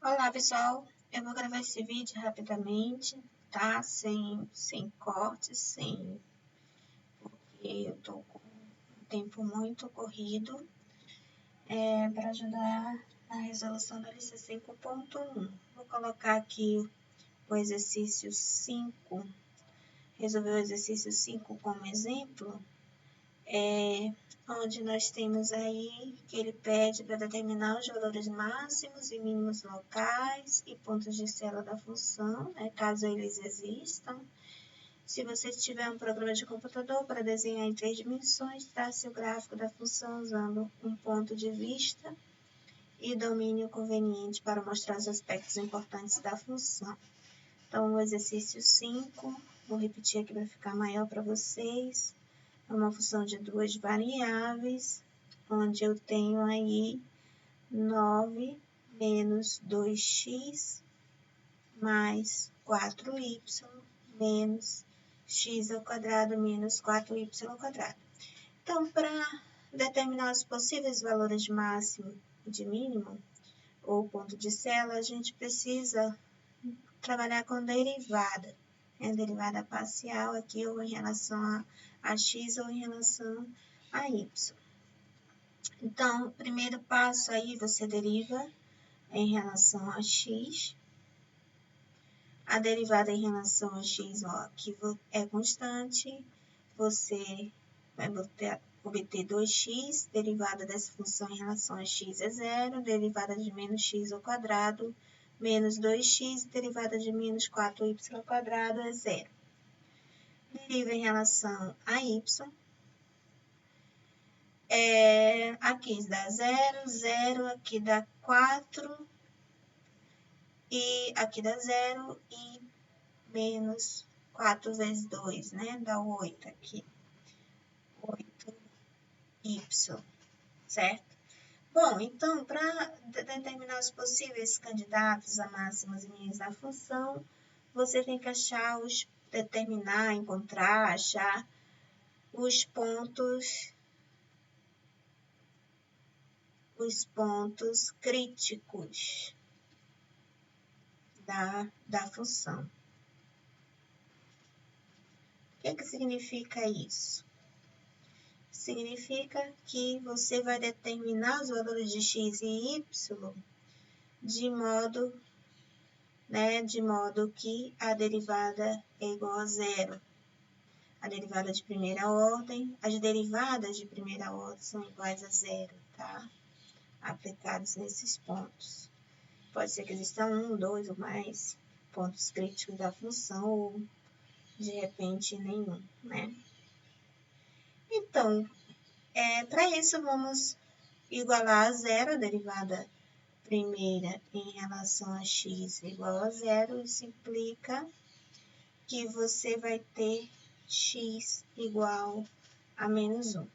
Olá, pessoal. Eu vou gravar esse vídeo rapidamente, tá? Sem cortes, porque eu tô com um tempo muito corrido, para ajudar na resolução da lista 5.1. Vou colocar aqui o exercício 5, resolver o exercício 5 como exemplo, onde nós temos aí que ele pede para determinar os valores máximos e mínimos locais e pontos de célula da função, né, caso eles existam. Se você tiver um programa de computador para desenhar em 3 dimensões, trace o gráfico da função usando um ponto de vista e domínio conveniente para mostrar os aspectos importantes da função. Então, o exercício 5, vou repetir aqui para ficar maior para vocês. É uma função de duas variáveis, onde eu tenho aí 9 menos 2x mais 4y menos x ao quadrado menos 4y ao quadrado. Então, para determinar os possíveis valores de máximo e de mínimo, ou ponto de célula, a gente precisa trabalhar com derivada. A derivada parcial aqui, ou em relação a x ou em relação a y. Então, o primeiro passo aí, você deriva em relação a x. A derivada em relação a x, ó, aqui é constante. Você vai obter 2x, derivada dessa função em relação a x é zero, derivada de menos x ao quadrado, menos 2x, derivada de menos 4y ao quadrado é zero. Deriva em relação a y. Aqui dá 0, 0, aqui dá 4, e aqui dá 0 e menos 4 vezes 2, né? Dá 8 aqui. 8y, certo? Bom, então, para determinar os possíveis candidatos a máximas e mínimas da função, você tem que achar achar os pontos críticos da função. O que significa isso? Significa que você vai determinar os valores de x e y de modo que a derivada é igual a zero. A derivada de primeira ordem, as derivadas de primeira ordem são iguais a zero, tá? Aplicados nesses pontos. Pode ser que existam 1, 2 ou mais pontos críticos da função, ou de repente nenhum, né? Então, para isso, vamos igualar a zero, a derivada primeira em relação a x igual a zero. Isso implica que você vai ter x igual a menos 1.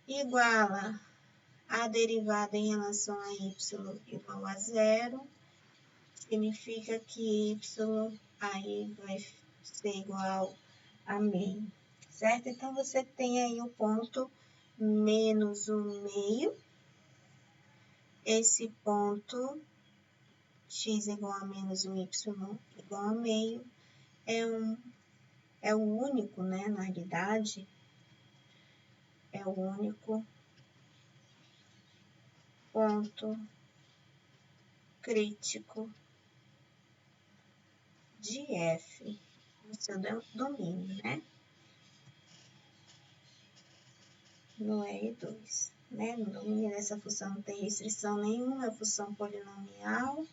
Iguala a derivada em relação a y igual a zero, significa que y aí vai ser igual a meio, certo? Então, você tem aí o ponto menos 1 meio. Esse ponto, x igual a menos 1, y igual a meio, é o único, né? Na realidade, é o único ponto crítico de f no seu domínio, né? No R2, né? No domínio dessa função não tem restrição nenhuma, é função polinomial,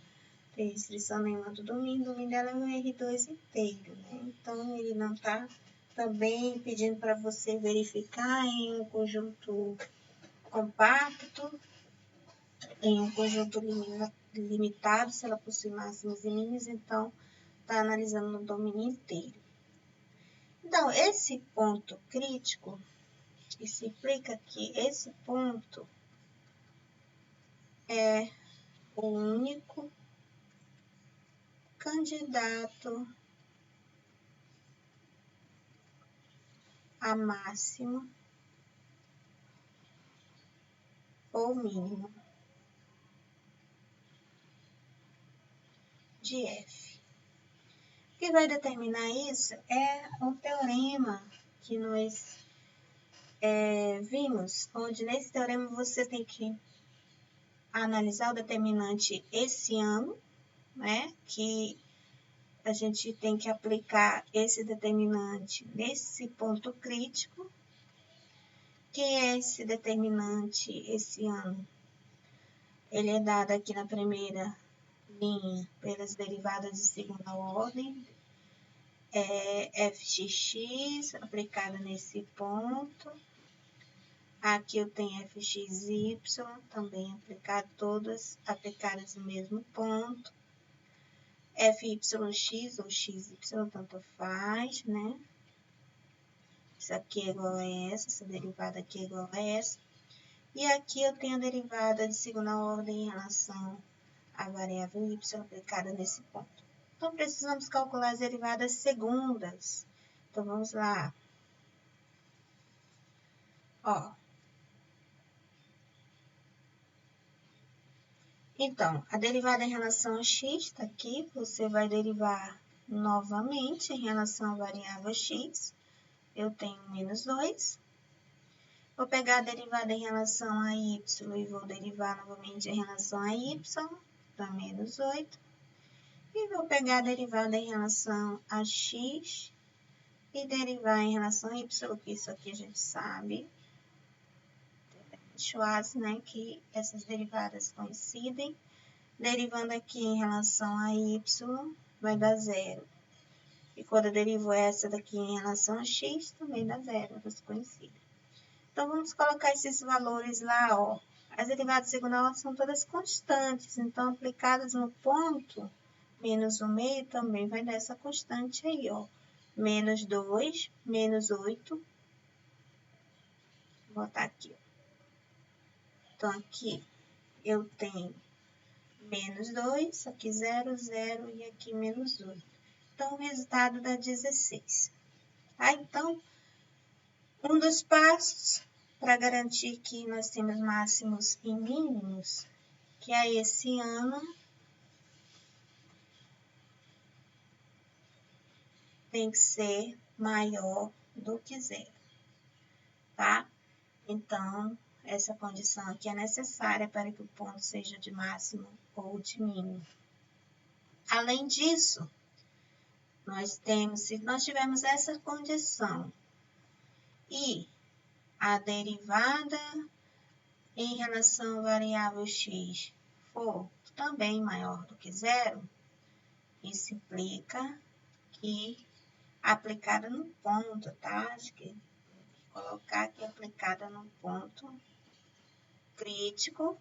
tem restrição nenhuma do domínio, o domínio dela é um R2 inteiro, né? Então, ele não está também pedindo para você verificar em um conjunto compacto, em um conjunto limitado, se ela possui máximos e mínimas, então está analisando no domínio inteiro. Então, esse ponto crítico, isso implica que esse ponto é o único candidato a máximo ou mínimo. de f. O que vai determinar isso é o teorema que nós vimos, onde nesse teorema você tem que analisar o determinante esse ano, né? Que a gente tem que aplicar esse determinante nesse ponto crítico. Quem é esse determinante esse ano? Ele é dado aqui na primeira linha pelas derivadas de segunda ordem, fxx aplicada nesse ponto. Aqui eu tenho fxy também aplicado, todas aplicadas no mesmo ponto. Fyx ou xy, tanto faz, né? Isso aqui é igual a essa derivada aqui é igual a essa. E aqui eu tenho a derivada de segunda ordem em relação à variável y aplicada nesse ponto. Então, precisamos calcular as derivadas segundas. Então, vamos lá. Ó. Então, a derivada em relação a x está aqui. Você vai derivar novamente em relação à variável x. Eu tenho menos 2. Vou pegar a derivada em relação a y e vou derivar novamente em relação a y, dá menos 8. E vou pegar a derivada em relação a x e derivar em relação a y, que isso aqui a gente sabe, Schwarz, né, que essas derivadas coincidem. Derivando aqui em relação a y, vai dar 0. E quando eu derivo essa daqui em relação a x, também dá 0, elas coincidem. Então, vamos colocar esses valores lá, ó. As derivadas de segunda ordem são todas constantes, então, aplicadas no ponto, menos 1/2 também vai dar essa constante aí, ó. Menos 2, menos 8. Vou botar aqui, ó. Então, aqui eu tenho menos 2, aqui 0, 0 e aqui menos 8. Então, o resultado dá 16. Tá? Então, um dos passos para garantir que nós temos máximos e mínimos, que é esse ano, tem que ser maior do que 0, tá? Então, essa condição aqui é necessária para que o ponto seja de máximo ou de mínimo. Além disso, se nós tivermos essa condição e a derivada em relação à variável x for também maior do que 0, isso implica que aplicada no ponto, tá? Acho que colocar aqui aplicada no ponto crítico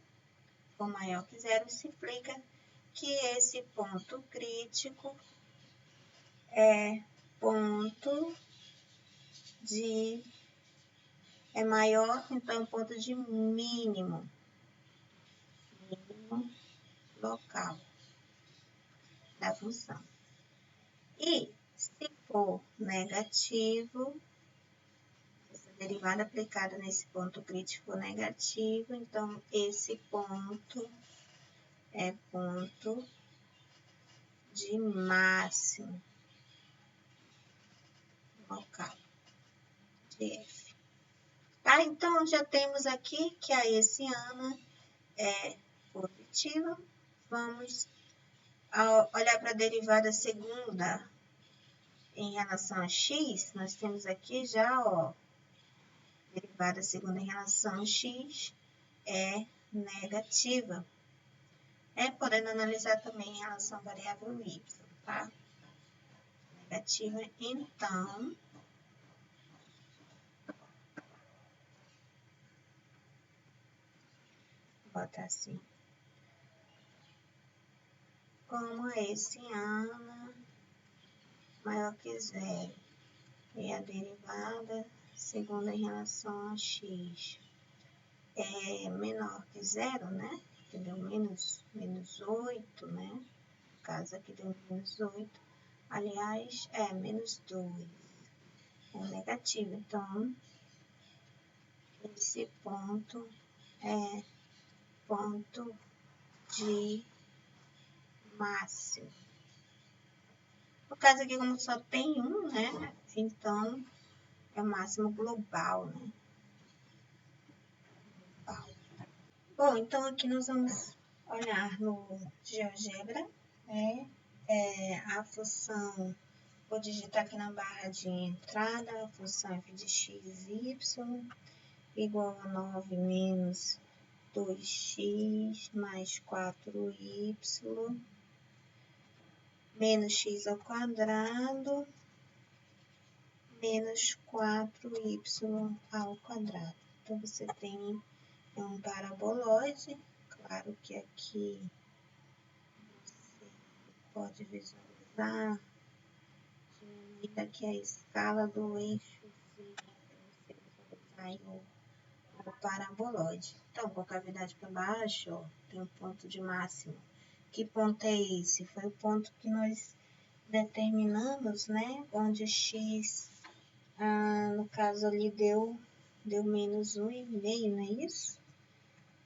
for maior que 0, isso implica que esse ponto crítico é maior, então, ponto de mínimo local da função. E se for negativo, essa derivada aplicada nesse ponto crítico negativo, então esse ponto é ponto de máximo local de f. Tá? Então, já temos aqui que a hessiana é positiva. Vamos olhar para a derivada segunda em relação a x. Nós temos aqui já, ó, derivada segunda em relação a x é negativa. Podendo analisar também em relação à variável y, tá? Negativa, então, vou botar assim. Como a hessiana maior que 0 e a derivada segunda em relação a x é menor que 0, né? Que deu menos 8, né? No caso aqui deu menos 8. Aliás, menos 2. É negativo. Então, esse ponto é ponto de máximo. No caso aqui, como só tem um, né? Então, é o máximo global, né? Bom, então aqui nós vamos olhar no GeoGebra, né? A função, vou digitar aqui na barra de entrada, a função f de x, y, igual a 9 menos 2x mais 4y, menos x ao quadrado, menos 4y ao quadrado. Então, você tem um paraboloide, claro que aqui você pode visualizar, diminuir aqui a escala do eixo Z, para você visualizar aí o paraboloide. Então, com a cavidade para baixo, ó, tem um ponto de máximo. Que ponto é esse? Foi o ponto que nós determinamos, né? Onde x, no caso ali, deu menos 1,5, não é isso?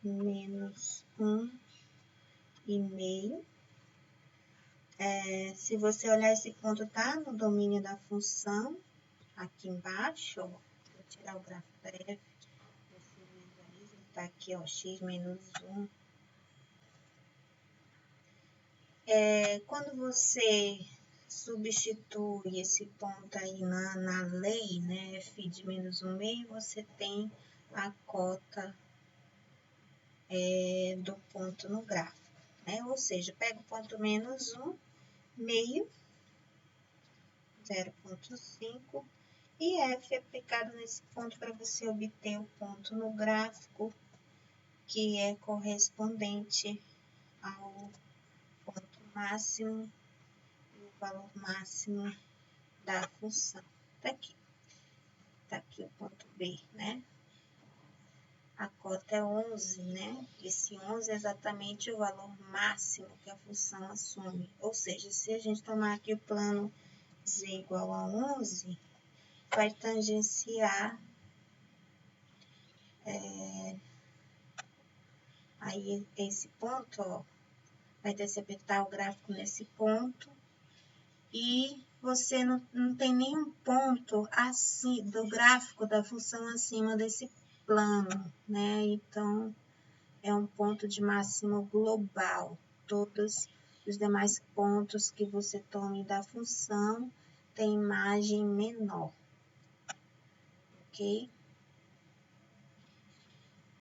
Menos 1,5. Se você olhar esse ponto, tá no domínio da função, aqui embaixo, ó, vou tirar o gráfico da f, você visualiza, tá aqui, ó, x menos 1. Quando você substitui esse ponto aí na lei, né, f de menos 1,5, você tem a cota do ponto no gráfico, né? Ou seja, pega o ponto menos 1,5, 0,5, e f aplicado nesse ponto para você obter o ponto no gráfico que é correspondente ao ponto máximo e o valor máximo da função. Tá aqui o ponto B, né? A cota é 11, né? Esse 11 é exatamente o valor máximo que a função assume. Ou seja, se a gente tomar aqui o plano z igual a 11, vai tangenciar aí esse ponto, ó, vai interceptar o gráfico nesse ponto, e você não tem nenhum ponto assim do gráfico da função acima desse plano, né? Então, é um ponto de máximo global. Todos os demais pontos que você tome da função têm imagem menor, ok?